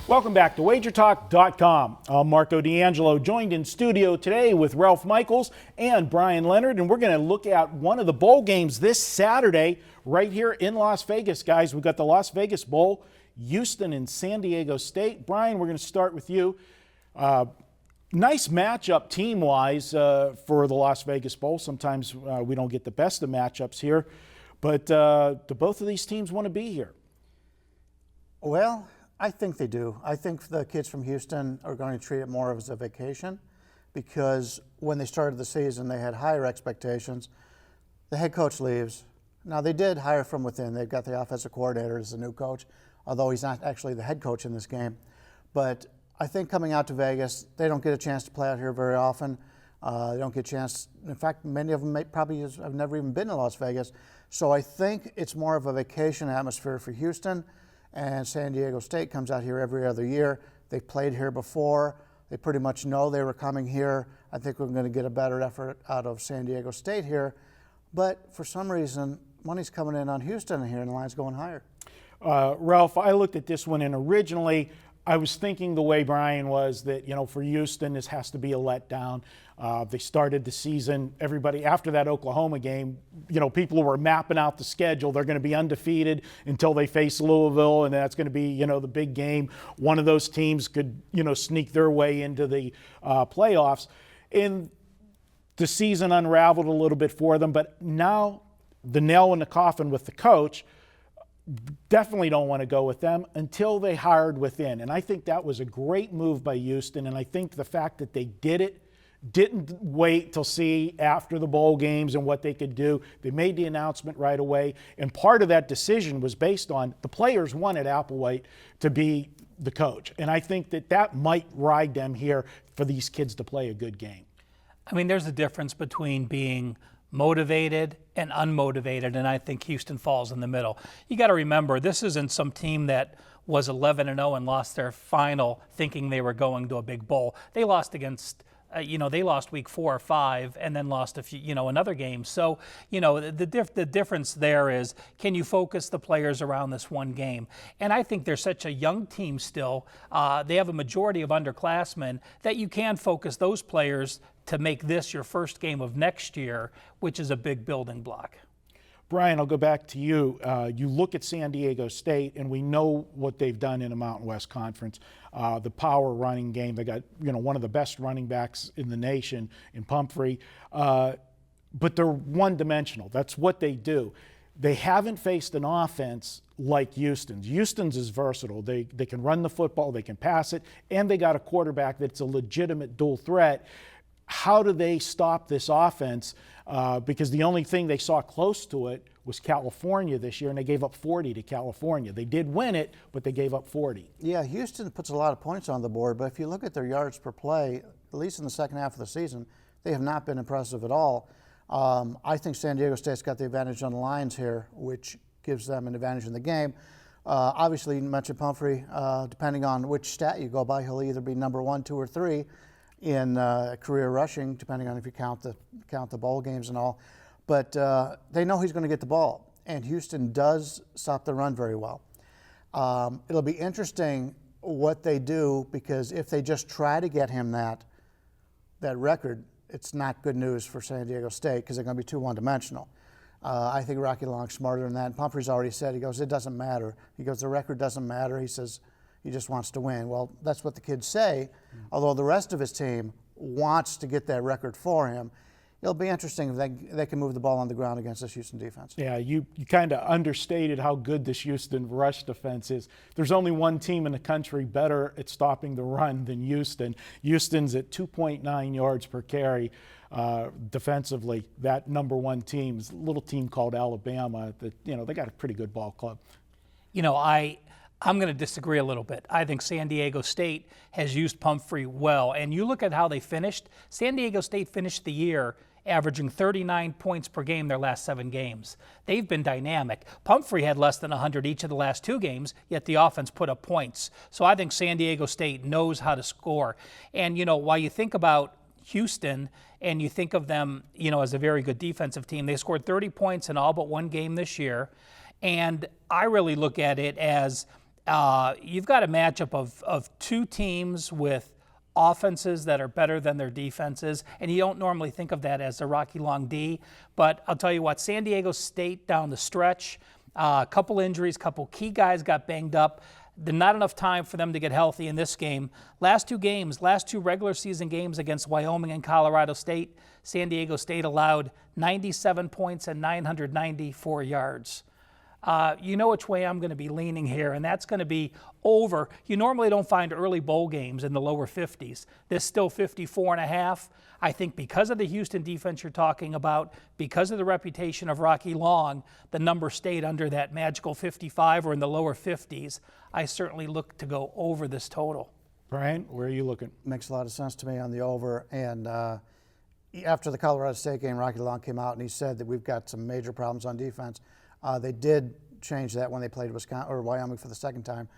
Welcome back to WagerTalk.com. I'm Marco D'Angelo, joined in studio today with Ralph Michaels and Bryan Leonard, and we're going to look at one of the bowl games this Saturday right here in Las Vegas, guys. We've got the Las Vegas Bowl, Houston and San Diego State. Bryan, we're going to start with you. Nice matchup team-wise for the Las Vegas Bowl. Sometimes we don't get the best of matchups here, but do both of these teams want to be here? Well, I think they do. I think the kids from Houston are going to treat it more as a vacation because when they started the season, they had higher expectations. The head coach leaves. Now, they did hire from within. They've got the offensive coordinator as the new coach, although he's not actually the head coach in this game. But I think coming out to Vegas, they don't get a chance to play out here very often. They don't get a chance. In fact, many of them probably have never even been to Las Vegas. So I think it's more of a vacation atmosphere for Houston. And San Diego State comes out here every other year. They've played here before. They pretty much know they were coming here. I think we're going to get a better effort out of San Diego State here. But for some reason, money's coming in on Houston here, and the line's going higher. Ralph, I looked at this one, and originally I was thinking the way Bryan was that, for Houston, this has to be a letdown. They started the season, everybody, after that Oklahoma game, people were mapping out the schedule. They're going to be undefeated until they face Louisville, and that's going to be, the big game. One of those teams could, sneak their way into the playoffs. And the season unraveled a little bit for them, but now the nail in the coffin with the coach, definitely don't want to go with them until they hired within. And I think that was a great move by Houston, and I think the fact that they didn't wait till see after the bowl games and what they could do. They made the announcement right away, and part of that decision was based on the players wanted Applewhite to be the coach. And I think that might ride them here for these kids to play a good game. I mean, there's a difference between being motivated and unmotivated, and I think Houston falls in the middle. You got to remember, this isn't some team that was 11-0 and lost their final thinking they were going to a big bowl. They lost against they lost week 4 or 5 and then lost a few, another game. So, the difference there is, can you focus the players around this one game? And I think they're such a young team still. They have a majority of underclassmen that you can focus those players to make this your first game of next year, which is a big building block. Bryan, I'll go back to you. You look at San Diego State, and we know what they've done in the Mountain West Conference. The power running game, they got one of the best running backs in the nation in Pumphrey, but they're one-dimensional. That's what they do. They haven't faced an offense like Houston's. Houston's is versatile. They can run the football, they can pass it, and they got a quarterback that's a legitimate dual threat. How do they stop this offense? Because the only thing they saw close to it was California this year, and they gave up 40 to California. They did win it, but they gave up 40. Yeah, Houston puts a lot of points on the board, but if you look at their yards per play, at least in the second half of the season, they have not been impressive at all. I think San Diego State's got the advantage on the Lions here, which gives them an advantage in the game. Obviously, you mentioned Pumphrey. Depending on which stat you go by, he'll either be number 1, 2, or 3 in career rushing, depending on if you count the bowl games and all. But they know he's going to get the ball, and Houston does stop the run very well. It'll be interesting what they do, because if they just try to get him that record, it's not good news for San Diego State, because they're going to be too one-dimensional. I think Rocky Long's smarter than that. And Pumphrey's already said, he goes, it doesn't matter. He goes, the record doesn't matter. He says, he just wants to win. Well, that's what the kids say, although the rest of his team wants to get that record for him. It'll be interesting if they can move the ball on the ground against this Houston defense. Yeah, you kind of understated how good this Houston rush defense is. There's only one team in the country better at stopping the run than Houston. Houston's at 2.9 yards per carry defensively. That number one team is a little team called Alabama. That they got a pretty good ball club. I'm going to disagree a little bit. I think San Diego State has used Pumphrey well. And you look at how they finished. San Diego State finished the year averaging 39 points per game their last 7 games. They've been dynamic. Pumphrey had less than 100 each of the last 2 games, yet the offense put up points. So I think San Diego State knows how to score. And, while you think about Houston and you think of them, as a very good defensive team, they scored 30 points in all but 1 game this year. And I really look at it as you've got a matchup of two teams with offenses that are better than their defenses, and you don't normally think of that as a Rocky Long D. But I'll tell you what, San Diego State down the stretch, a couple injuries, couple key guys got banged up. Not enough time for them to get healthy in this game. Last two regular season games against Wyoming and Colorado State, San Diego State allowed 97 points and 994 yards. You know which way I'm going to be leaning here, and that's going to be over. You normally don't find early bowl games in the lower 50s. This still 54.5. I think because of the Houston defense you're talking about, because of the reputation of Rocky Long, the number stayed under that magical 55 or in the lower 50s. I certainly look to go over this total. Brian, where are you looking? Makes a lot of sense to me on the over. And after the Colorado State game, Rocky Long came out and he said that we've got some major problems on defense. They did change that when they played Wisconsin or Wyoming for the second time.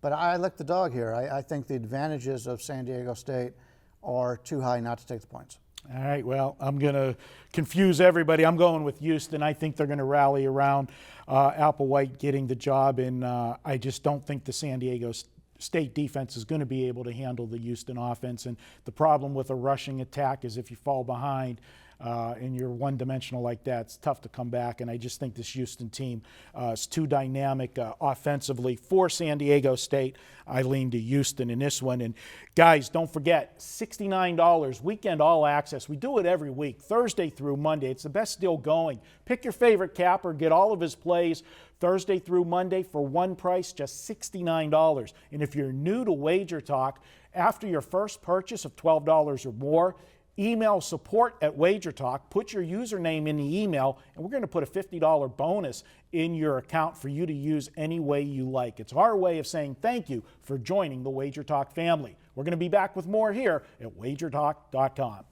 But I like the dog here. I think the advantages of San Diego State are too high not to take the points. All right, well, I'm going to confuse everybody. I'm going with Houston. I think they're going to rally around Applewhite getting the job, and I just don't think the San Diego State defense is going to be able to handle the Houston offense. And the problem with a rushing attack is if you fall behind and you're one-dimensional like that, it's tough to come back. And I just think this Houston team is too dynamic offensively for San Diego State. I lean to Houston in this one. And guys, don't forget, $69 weekend all access. We do it every week, Thursday through Monday. It's the best deal going. Pick your favorite capper, get all of his plays Thursday through Monday for one price, just $69. And if you're new to Wager Talk, after your first purchase of $12 or more, email support@Wager Talk, put your username in the email, and we're going to put a $50 bonus in your account for you to use any way you like. It's our way of saying thank you for joining the Wager Talk family. We're going to be back with more here at wagertalk.com.